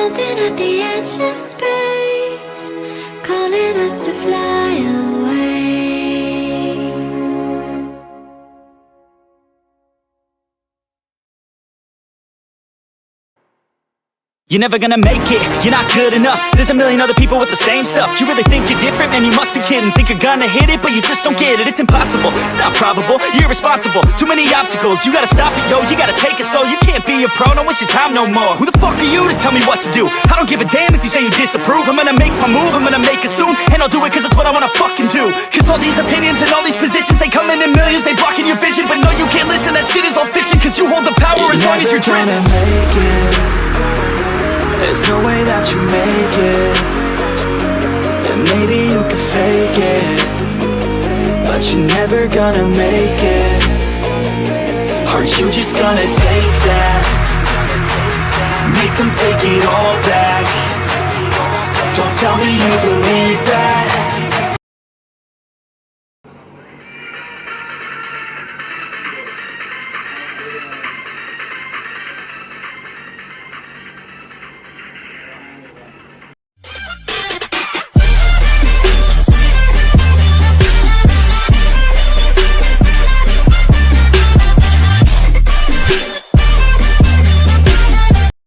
something at the edge of space, calling us to fly away. You're never gonna make it, you're not good enough. There's a million other people with the same stuff. You really think you're different? Man, you must be kidding. Think you're gonna hit it, but you just don't get it. It's impossible, it's not probable, you're irresponsible. Too many obstacles, you gotta stop it, yo. You gotta take it slow, you can't be a pro. Don't waste your time no more. Who the fuck are you to tell me what to do? I don't give a damn if you say you disapprove. I'm gonna make my move, I'm gonna make it soon. And I'll do it cause it's what I wanna fucking do. Cause all these opinions and all these positions, they come in millions, they blocking your vision. But no, you can't listen, that shit is all fiction. Cause you hold the power as long as you're dreaming. Make it. There's no way that you make it. And maybe you can fake it, but you're never gonna make it. Are you just gonna take that? Make them take it all back. Don't tell me you believe that.